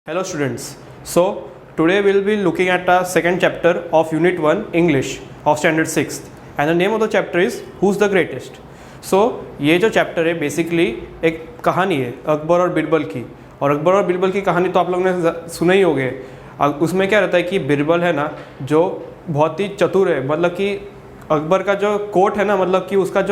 Hello students. So today we'll be looking at a second chapter of Unit 1 English of Standard 6th and the name of the chapter is Who's the Greatest. So ये जो chapter है basically एक कहानी है अकबर और बीरबल की। और अकबर और बीरबल की कहानी तो आप लोगों ने सुना ही होगे। उसमें क्या रहता है कि बीरबल है ना जो बहुत ही चतुर है, मतलब कि अकबर का जो कोर्ट है ना, मतलब कि उसका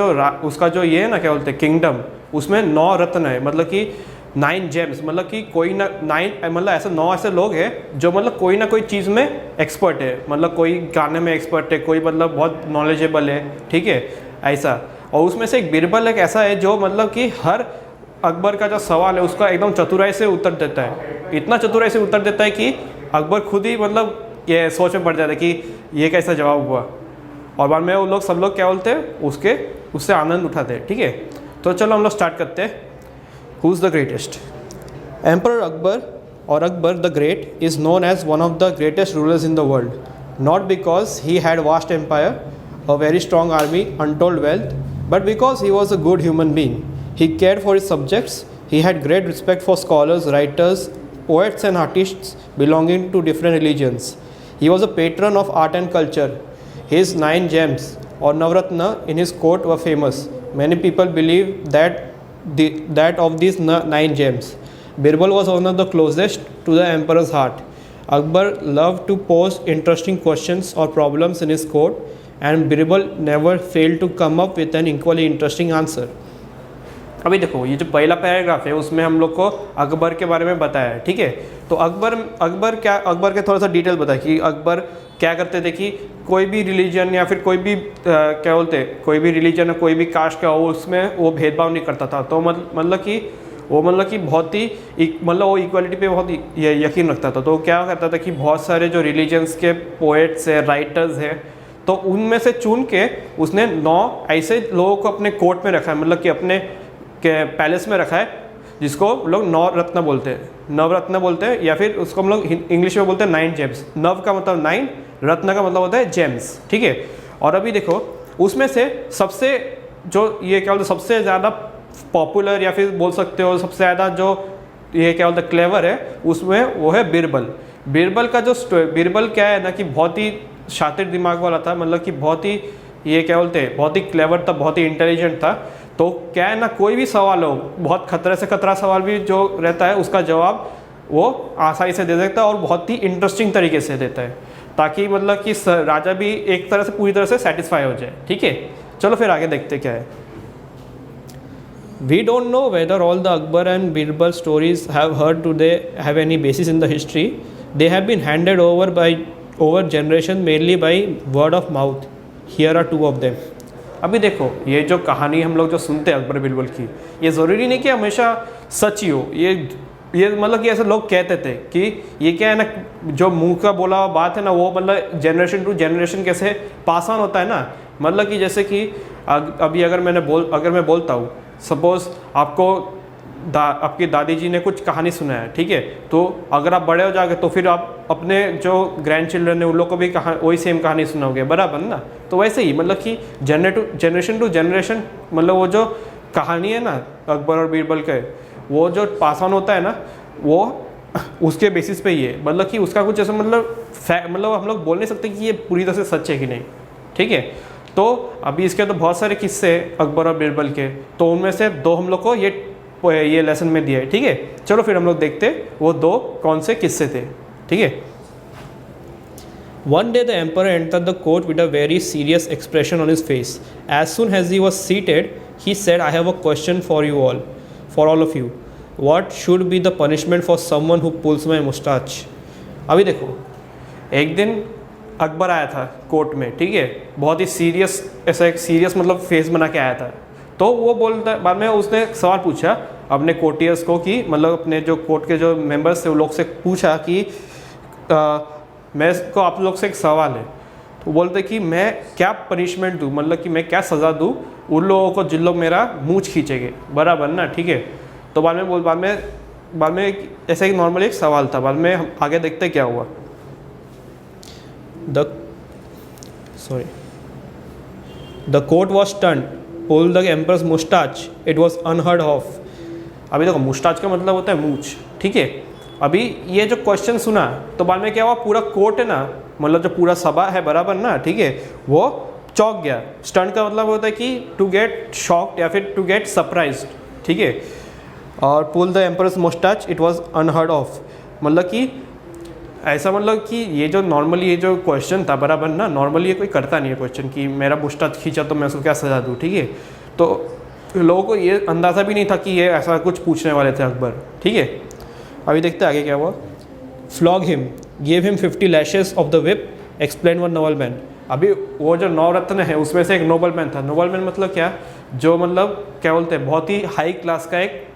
जो ये है ना क्या बोलते हैं किंगडम, उसमें 9 रत्न है, मतलब कि 9 जेम्स, मतलब कि कोई ना 9 मतलब ऐसे 9 ऐसे लोग हैं जो मतलब कोई ना कोई चीज़ में एक्सपर्ट है, मतलब कोई गाने में एक्सपर्ट है, कोई मतलब बहुत नॉलेजेबल है, ठीक है ऐसा। और उसमें से एक बीरबल एक ऐसा है जो मतलब कि हर अकबर का जो सवाल है उसका एकदम चतुराई से उत्तर देता है, इतना चतुराई से उत्तर देता है कि अकबर खुद ही मतलब ये सोच में पड़ जाता है कि ये कैसा जवाब हुआ। और बाद में वो लोग सब लोग क्या बोलते हैं उससे आनंद उठाते हैं, ठीक है। तो चलो हम लोग स्टार्ट करते हैं। Who's the greatest? Emperor Akbar or Akbar the Great is known as one of the greatest rulers in the world, not because he had vast empire, a very strong army, untold wealth, but because he was a good human being. He cared for his subjects. He had great respect for scholars, writers, poets and artists belonging to different religions. He was a patron of art and culture. His 9 gems or Navratna in his court were famous. Many people believe that of these 9 gems, Birbal was one of the closest to the emperor's heart. Akbar loved to pose interesting questions or problems in his court, and Birbal never failed to come up with an equally interesting answer. अभी देखो ये जो पहला paragraph है उसमें हम लोग को अकबर के बारे में बताया है, ठीक है। तो अकबर के थोड़ा सा डिटेल बताया कि अकबर क्या करते थे कि कोई भी रिलीजन या फिर कोई भी क्या बोलते हैं कोई भी रिलीजन या कोई भी कास्ट का हो उसमें वो भेदभाव नहीं करता था। तो मतलब कि बहुत ही मतलब वो इक्वालिटी पे बहुत यकीन रखता था। तो क्या करता था कि बहुत सारे जो रिलीजन्स के पोएट्स है, राइटर्स है, तो उनमें से चुन के उसने 9 ऐसे लोगों को अपने कोर्ट में रखा है, मतलब कि अपने के पैलेस में रखा है, जिसको लोग 9 रत्न बोलते हैं, नवरत्न बोलते हैं, या फिर उसको हम लोग इंग्लिश में बोलते हैं 9 जेम्स। नव का मतलब 9, रत्न का मतलब होता है जेम्स, ठीक है। और अभी देखो उसमें से सबसे जो ये क्या बोलते हैं सबसे ज़्यादा पॉपुलर या फिर बोल सकते हो सबसे ज़्यादा जो ये क्या बोलते हैं क्लेवर है उसमें वो है बीरबल। बीरबल क्या है ना कि बहुत ही शातिर दिमाग वाला था, मतलब कि बहुत ही ये क्या बोलते हैं बहुत ही क्लेवर था, बहुत ही इंटेलिजेंट था। तो क्या है ना कोई भी सवाल हो, बहुत खतरे से खतरा सवाल भी जो रहता है उसका जवाब वो आसानी से दे देता है और बहुत ही इंटरेस्टिंग तरीके से देता है, ताकि मतलब कि राजा भी एक तरह से पूरी तरह से सेटिस्फाई हो जाए, ठीक है। चलो फिर आगे देखते क्या है। We don't know whether all the Akbar and Birbal stories have heard today have any basis in the history. They have been handed over generation mainly by word of mouth. Here are 2 of them. अभी देखो ये जो कहानी हम लोग जो सुनते हैं अकबर बीरबल की, ये ज़रूरी नहीं कि हमेशा सच ही हो। ये मतलब कि ऐसे लोग कहते थे कि ये क्या है ना जो मुंह का बोला हुआ बात है ना वो मतलब जनरेशन टू जनरेशन कैसे पास ऑन होता है ना। मतलब कि जैसे कि अभी अगर मैं बोलता हूँ, सपोज़ आपकी दादी जी ने कुछ कहानी सुनाया है, ठीक है। तो अगर आप बड़े हो जाओगे तो फिर आप अपने जो ग्रैंड चिल्ड्रन है उन लोग को भी वही सेम कहानी सुनाओगे, बराबर ना। तो वैसे ही मतलब कि जनरेशन टू जनरेशन मतलब वो जो कहानी है ना अकबर और बीरबल के, वो जो पास ऑन होता है ना वो उसके बेसिस पे ही है। मतलब कि उसका कुछ ऐसा मतलब हम लोग बोल नहीं सकते कि ये पूरी तरह से सच है कि नहीं, ठीक है। तो अभी इसके तो बहुत सारे किस्से हैं अकबर और बीरबल के, तो उनमें से 2 हम लोग को ये लेसन में दिया है, ठीक है। चलो फिर हम लोग देखते वो 2 कौन से किस्से थे, ठीक है। One day the emperor entered the court with a very serious expression on his face. As soon as he was seated, he said, "I have a question for all of you. What should be the punishment for someone who pulls my mustache?" अभी देखो एक दिन अकबर आया था court में, ठीक है। बहुत ही सीरियस मतलब फेस बना के आया था। तो वो बोलता बाद में उसने एक सवाल पूछा अपने कोर्टियर्स को कि मतलब अपने जो कोर्ट के जो मेंबर्स थे उन लोग से पूछा कि मैं को आप लोग से एक सवाल है। तो बोलते कि मैं क्या पनिशमेंट दूँ, मतलब कि मैं क्या सज़ा दूँ उन लोगों को जिन लोग मेरा मूंछ खींचेंगे, बराबर ना, ठीक है। तो बाद में ऐसा एक नॉर्मल एक सवाल था। बाद में हम आगे देखते क्या हुआ। The court was stunned. Pull the emperor's mustache. It was unheard of. अभी देखो मुस्टाच का मतलब होता है मूछ, ठीक है। अभी ये जो क्वेश्चन सुना तो बाद में क्या हुआ, पूरा कोर्ट है ना, मतलब जो पूरा सभा है बराबर ना, ठीक है, वो चौंक गया। स्टंट का मतलब होता है कि टू गेट शॉक्ड या फिर टू गेट सरप्राइज्ड, ठीक है। और pull the emperor's moustache it was unheard of, मतलब कि ऐसा, मतलब कि ये जो नॉर्मली ये जो क्वेश्चन था बराबर ना, नॉर्मली ये कोई करता नहीं है क्वेश्चन कि मेरा मुस्टैच खींचा तो मैं उसको क्या सजा दूँ, ठीक है। तो लोगों को ये अंदाज़ा भी नहीं था कि ये ऐसा कुछ पूछने वाले थे अकबर, ठीक है। अभी देखते हैं आगे क्या हुआ। Flog him, give him 50 lashes of the whip, explain one noble man. अभी वो जो नवरत्न है उसमें से एक नोबल मैन था। नोबल मैन मतलब क्या, जो मतलब क्या बोलते हैं, बहुत ही हाई क्लास का, एक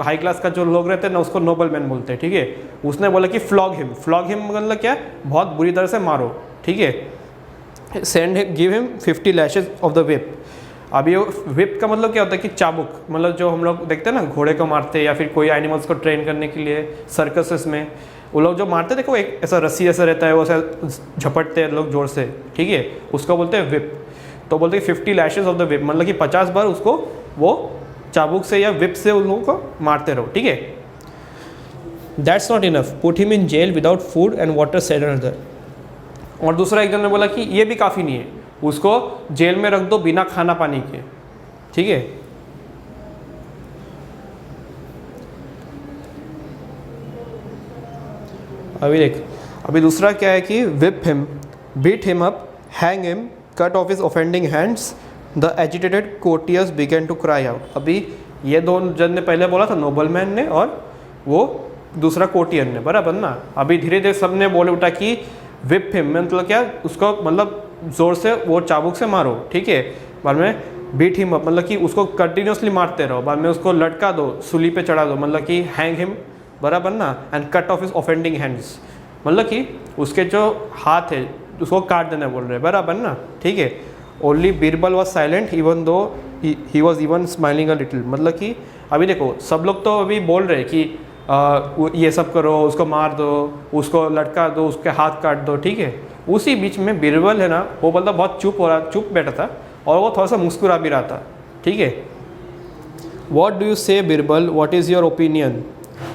हाई क्लास का जो लोग रहते हैं ना उसको नोबल मैन बोलते हैं, ठीक है। उसने बोला कि फ्लॉग हिम, फ्लॉग हिम मतलब क्या, बहुत बुरी तरह से मारो, ठीक है। Send give him 50 lashes of the whip. अभी विप का मतलब क्या होता है कि चाबुक, मतलब जो हम लोग देखते हैं ना घोड़े को मारते हैं या फिर कोई एनिमल्स को ट्रेन करने के लिए सर्कसेस में वो लोग जो मारते देखो, एक ऐसा रस्सी ऐसा रहता है, वो ऐसा झपटते हैं लोग जोर से, ठीक है, उसको बोलते हैं विप। तो बोलते हैं 50 लैशेस ऑफ द विप, मतलब कि 50 बार उसको वो चाबुक से या विप से उन लोगों को मारते रहो, ठीक है। That's not enough, put him in jail without food and water, said another. और दूसरा एक जन ने बोला कि ये भी काफ़ी नहीं है, उसको जेल में रख दो बिना खाना पानी के, ठीक है। अभी देख, अभी दूसरा क्या है कि whip him, beat him up, hang him, cut off his offending hands, the agitated courtiers began to cry out. अभी ये दो जन ने पहले बोला था, नोबलमैन ने और वो दूसरा कोर्टियर ने, बराबर ना। अभी धीरे धीरे सब ने बोले उठा कि विप हिम मतलब क्या, उसको मतलब ज़ोर से वो चाबुक से मारो, ठीक है। बाद में बीट हिम अप मतलब कि उसको कंटिन्यूसली मारते रहो, बाद में उसको लटका दो, सूली पे चढ़ा दो, मतलब कि हैंग हिम, बराबर ना। And cut off his offending hands, मतलब कि उसके जो हाथ है उसको काट देना बोल रहे हैं, बराबर ना, ठीक है। Only Birbal was silent even though he was even smiling a little, मतलब कि अभी देखो सब लोग तो अभी बोल रहे हैं कि ये सब करो, उसको मार दो, उसको लटका दो, उसके हाथ काट दो, ठीक है। उसी बीच में बीरबल है ना, वो मतलब बहुत चुप बैठा था और वो थोड़ा सा मुस्कुरा भी रहा था, ठीक है। What do you say Birbal, what is your opinion?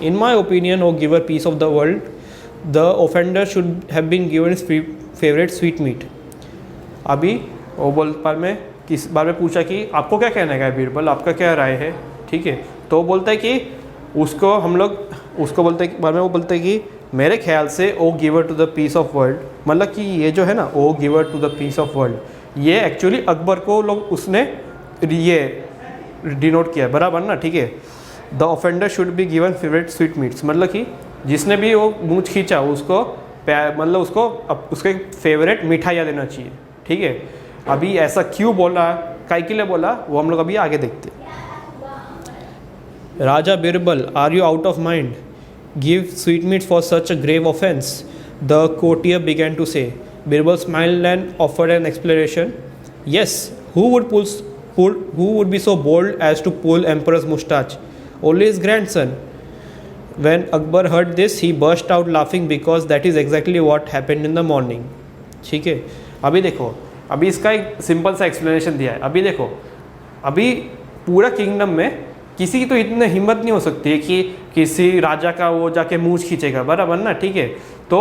In my opinion, O giver peace of the world, the offender should have been given his favourite sweetmeat. अभी वो बार में पूछा कि आपको क्या कहना है बीरबल, आपका क्या राय है, ठीक है। तो वो बोलता है कि उसको हम लोग उसको बोलते हैं, बाद में वो बोलते हैं कि मेरे ख्याल से oh giver to the peace of world, मतलब कि ये जो है ना oh giver to the peace of world, ये एक्चुअली अकबर को लोग उसने ये डिनोट किया, बराबर ना, ठीक है। The offender should be given favourite sweet meets, मतलब कि जिसने भी वो मूंछ खींचा उसको मतलब उसको उसके फेवरेट मिठाइयाँ देना चाहिए, ठीक है। अभी ऐसा क्यों बोला, काहे के लिए बोला, वो हम लोग अभी आगे देखते हैं। Raja Birbal, are you out of mind? Give sweetmeats for such a grave offense, the courtier began to say. Birbal smiled and offered an explanation. Yes, who would be so bold as to pull emperor's moustache? Only his grandson. When Akbar heard this, he burst out laughing because that is exactly what happened in the morning. ठीक है, अभी देखो, अभी इसका एक simple सा explanation दिया है। अभी देखो, अभी पूरा किंगडम में किसी की तो इतनी हिम्मत नहीं हो सकती है कि किसी राजा का वो जाके मूंछ खींचेगा, बराबर ना, ठीक है। तो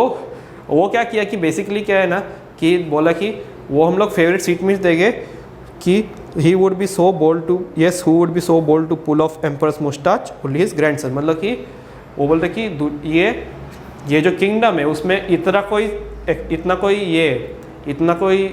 वो क्या किया कि बेसिकली क्या है ना कि बोला कि वो हम लोग फेवरेट स्वीट मीट्स देंगे कि he would be so bold to, yes who would be so bold to pull of emperor's moustache only his grandson, मतलब कि वो बोलते कि ये जो किंगडम है उसमें इतना कोई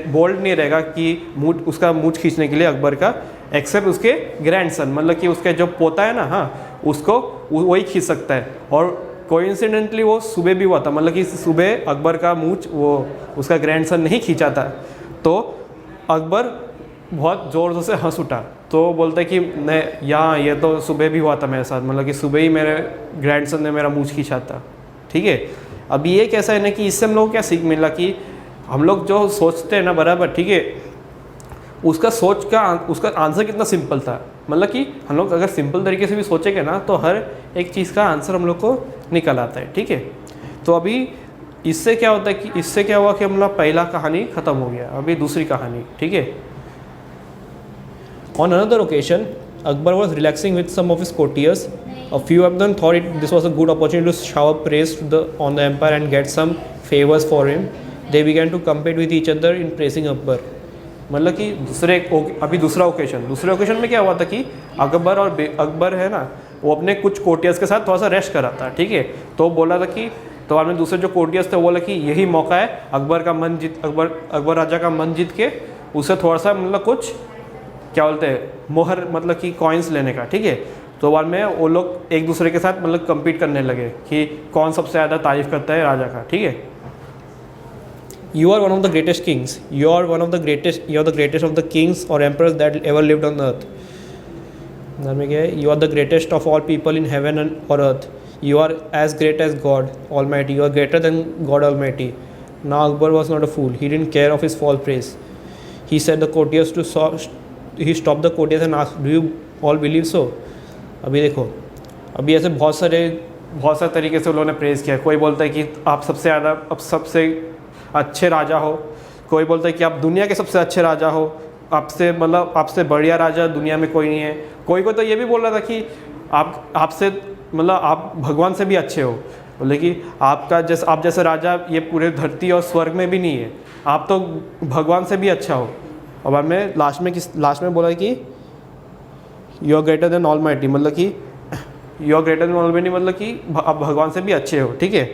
बोल्ड नहीं रहेगा कि उसका मूंछ खींचने के लिए अकबर का, एक्सेप्ट उसके ग्रैंडसन, मतलब कि उसके जो पोता है ना, हाँ, उसको वही खींच सकता है। और कोइंसिडेंटली वो सुबह भी हुआ था, मतलब कि सुबह अकबर का मूंछ वो उसका ग्रैंडसन नहीं खींचा था। तो अकबर बहुत ज़ोर से हंस उठा, तो बोलता है कि नहीं, यहाँ ये तो सुबह भी हुआ था मेरे साथ, मतलब कि सुबह ही मेरे ग्रैंडसन ने मेरा मूंछ खींचा था, ठीक है। अब ये कैसा है ना कि इससे हम लोग क्या सीख मिला कि हम लोग जो सोचते हैं ना, बराबर, ठीक है, उसका आंसर कितना सिंपल था। मतलब कि हम लोग अगर सिंपल तरीके से भी सोचेंगे ना तो हर एक चीज़ का आंसर हम लोग को निकल आता है, ठीक है। तो अभी इससे क्या होता है कि इससे क्या हुआ कि हम लोग पहला कहानी ख़त्म हो गया, अभी दूसरी कहानी, ठीक है। On another occasion Akbar was relaxing with some of his courtiers. A few of them thought this was a good opportunity to shower praise on the empire and get some favors for him. They began to compete with each other in praising Akbar. मतलब कि दूसरा occasion में क्या हुआ था कि अकबर है ना, वो अपने कुछ कोर्टियर्स के साथ थोड़ा सा रेस्ट कर रहा था, ठीक है। तो बोला था कि तो बाद में दूसरे जो कोर्टियर्स थे वो बोला कि यही मौका है अकबर राजा का मन जीत के उसे थोड़ा सा मतलब कुछ क्या बोलते हैं मोहर मतलब कि कॉइन्स लेने का, ठीक है। तो बाद में वो लोग एक दूसरे के साथ मतलब कम्पीट करने लगे कि कौन सबसे ज़्यादा तारीफ करता है राजा का, ठीक है। You are one of the greatest kings. You are the greatest of the kings or emperors that ever lived on earth. You are the greatest of all people in heaven or earth. You are as great as God Almighty. You are greater than God Almighty. Now Akbar was not a fool. He didn't care of his false praise. He said the courtiers he stopped the courtiers and asked, "Do you all believe so?" अभी देखो, अभी ऐसे बहुत सारे तरीके से उन लोगों ने प्रेज़ किया। कोई बोलता है कि आप सबसे अच्छे राजा हो, कोई बोलता है कि आप दुनिया के सबसे अच्छे राजा हो, आपसे बढ़िया राजा दुनिया में कोई नहीं है। कोई तो ये भी बोल रहा था कि आप भगवान से भी अच्छे हो, बोले कि आप जैसे राजा ये पूरे धरती और स्वर्ग में भी नहीं है, आप तो भगवान से भी अच्छा हो। और बाद में लास्ट में बोला कि you are greater than almighty, मतलब कि you are greater than almighty मतलब कि आप भगवान से भी अच्छे हो, ठीक है।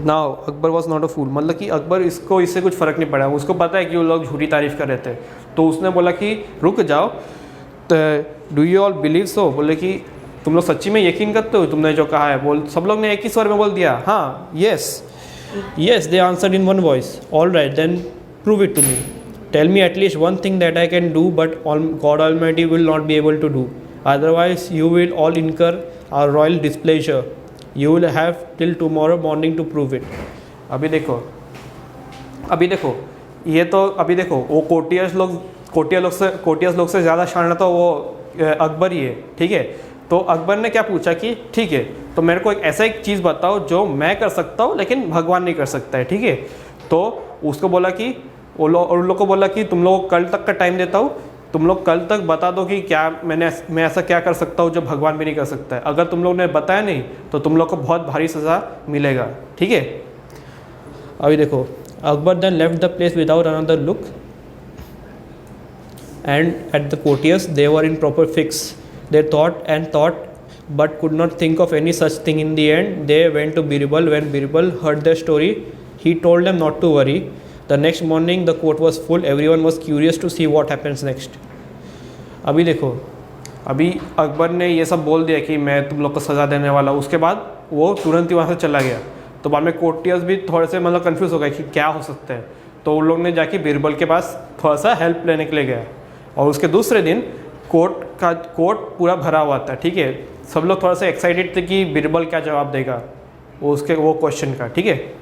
Now Akbar was not a fool, मतलब कि अकबर इससे कुछ फ़र्क नहीं पड़ा, उसको पता है कि वो लोग झूठी तारीफ़ कर रहे थे। तो उसने बोला कि रुक जाओ, तो do you all believe so, बोले कि तुम लोग सच्ची में यकीन करते हो तुमने जो कहा है। सब लोग ने एक ही स्वर में बोल दिया, हाँ, yes they answered in one voice, all right then prove it to me, tell me at least one thing that I can do but God almighty will not be able to do, otherwise you will all incur our royal displeasure, you will have till tomorrow morning to prove it. अभी देखो वो courtiers लोग से ज़्यादा शाना तो वो अकबर ही है, ठीक है। तो अकबर ने क्या पूछा कि ठीक है, तो मेरे को एक चीज़ बताओ जो मैं कर सकता हूँ लेकिन भगवान नहीं कर सकता है, ठीक है। तो उसको बोला कि उन लोग को बोला कि तुम लोग को कल तक का टाइम देता हूँ, तुम लोग कल तक बता दो कि क्या मैं ऐसा क्या कर सकता हूँ जो भगवान भी नहीं कर सकता है। अगर तुम लोग ने बताया नहीं तो तुम लोग को बहुत भारी सज़ा मिलेगा, ठीक है। अभी देखो, Akbar then left the place without another look and at the courtiers they were in proper fix, they thought but could not think of any such thing. In the end they went to Birbal. When Birbal heard their story, he told them not to worry. The next morning the court was full. Everyone was curious to see what happens next. अभी देखो, अभी अकबर ने ये सब बोल दिया कि मैं तुम लोग को सज़ा देने वाला, उसके बाद वो तुरंत ही वहाँ से चला गया। तो बाद में कोर्टियर्स भी थोड़े से मतलब कंफ्यूज हो गए कि क्या हो सकता है। तो उन लोग ने जाके बिरबल के पास थोड़ा सा हेल्प लेने के लिए गया, और उसके दूसरे दिन कोर्ट पूरा भरा हुआ था, ठीक है। सब लोग थोड़ा सा एक्साइटेड थे कि बिरबल क्या जवाब देगा वो क्वेश्चन का, ठीक है।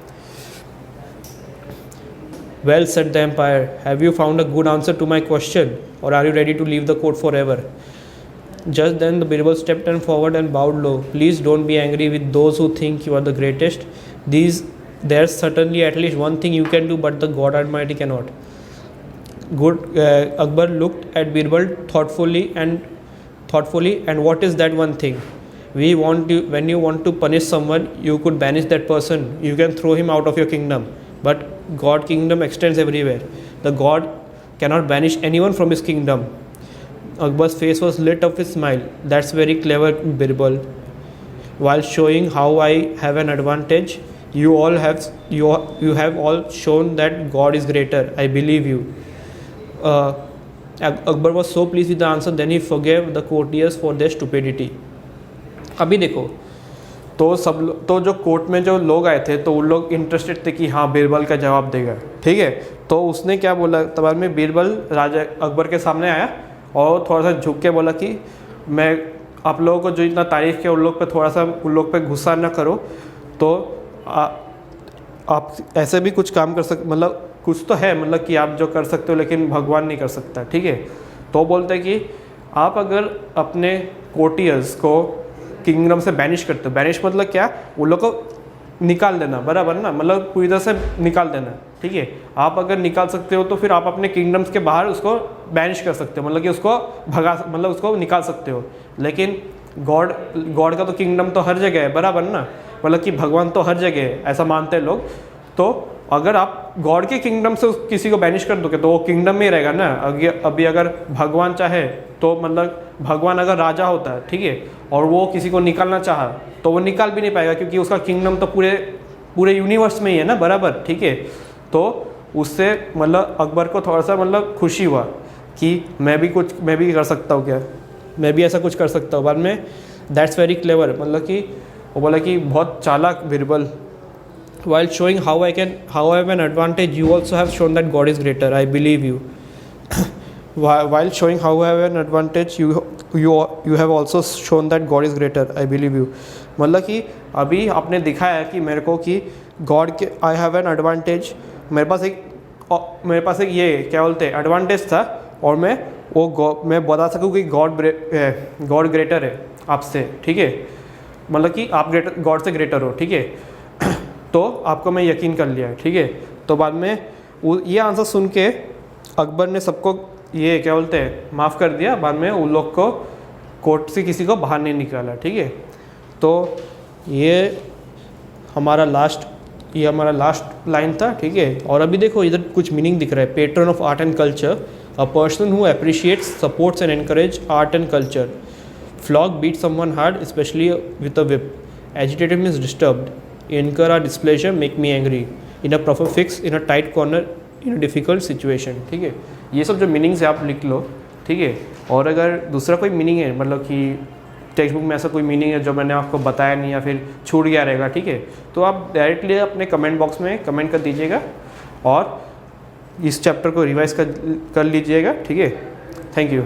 Well said the empire, have you found a good answer to my question और are you ready to leave the court forever? Just then the Birbal stepped and forward and bowed low. Please don't be angry with those who think you are the greatest. There's certainly at least one thing you can do, but the God Almighty cannot. Akbar looked at Birbal thoughtfully, and what is that one thing? When you want to punish someone, you could banish that person. You can throw him out of your kingdom. But God's kingdom extends everywhere. The God cannot banish anyone from his kingdom. Akbar's face was lit up with smile. That's very clever, Birbal. While showing how I have an advantage, you have all shown that God is greater. I believe you. Akbar was so pleased with the answer, then he forgave the courtiers for their stupidity. अभी देखो, तो जो court में जो लोग आए थे तो उन लोग इंटरेस्टेड थे कि हाँ बीरबल का जवाब देगा, ठीक है। तो उसने क्या बोला, तब में बीरबल राजा अकबर के सामने आया और थोड़ा सा झुक के बोला कि मैं आप लोगों को जो इतना तारीफ़ किया उन लोग पे गुस्सा ना करो। तो आप ऐसे भी कुछ काम कर सकते, मतलब कुछ तो है, मतलब कि आप जो कर सकते हो लेकिन भगवान नहीं कर सकता, ठीक है। तो बोलते हैं कि आप अगर अपने कोर्टियर्स को किंगडम से बैनिश करते हो, बैनिश मतलब क्या, उन लोग को निकाल देना, बराबर ना, मतलब पूरी तरह से निकाल देना, ठीक है। आप अगर निकाल सकते हो तो फिर आप अपने किंगडम्स के बाहर उसको बैनिश कर सकते हो, मतलब कि उसको मतलब उसको निकाल सकते हो। लेकिन गॉड का तो किंगडम तो हर जगह है, बराबर ना, मतलब कि भगवान तो हर जगह है, ऐसा मानते हैं लोग। तो अगर आप गॉड के किंगडम से किसी को बैनिश कर दोगे तो वो किंगडम में ही रहेगा ना। अभी अगर भगवान चाहे तो, मतलब भगवान अगर राजा होता है, ठीक है, और वो किसी को निकालना चाहा तो वो निकाल भी नहीं पाएगा, क्योंकि उसका किंगडम तो पूरे यूनिवर्स में ही है ना, बराबर, ठीक है। तो उससे मतलब अकबर को थोड़ा सा मतलब खुशी हुआ कि मैं भी कर सकता हूँ, क्या मैं भी ऐसा कुछ कर सकता हूँ। बाद में दैट्स वेरी क्लेवर, मतलब कि वो बोला कि बहुत चालाक Birbal. While showing how I have an advantage, you also have shown that God is greater. I believe you. While showing how I have an advantage, you have also shown that God is greater. I believe you. मतलब कि अभी आपने दिखाया कि मेरे को कि God के आई हैव एन एडवांटेज, मेरे पास एक ये क्या बोलते हैं एडवांटेज था, और मैं बता सकूँ कि गॉड ग्रेटर है आपसे, ठीक है, मतलब कि आप गॉड से ग्रेटर हो, ठीक है। तो आपको मैं यकीन कर लिया, ठीक है। तो बाद में ये आंसर सुन के अकबर ने सबको ये क्या बोलते हैं माफ़ कर दिया। बाद में उन लोग को कोर्ट से किसी को बाहर नहीं निकाला, ठीक है। तो ये हमारा लास्ट लाइन था, ठीक है। और अभी देखो इधर कुछ मीनिंग दिख रहा है। Patron of art and culture, a person who appreciates, supports and encourage art and culture. Flog beat someone hard specially with a whip. Agitated means disturbed. Incur or displeasure, make me angry. In a proper fix, in a tight corner, in a difficult situation. ठीक है, ये सब जो meanings है आप लिख लो, ठीक है। और अगर दूसरा कोई मीनिंग है, मतलब कि टेक्स्ट बुक में ऐसा कोई मीनिंग है जो मैंने आपको बताया नहीं या फिर छूट गया रहेगा, ठीक है, तो आप डायरेक्टली अपने कमेंट बॉक्स में कमेंट कर दीजिएगा और इस चैप्टर को रिवाइज कर लीजिएगा, ठीक है। Thank you.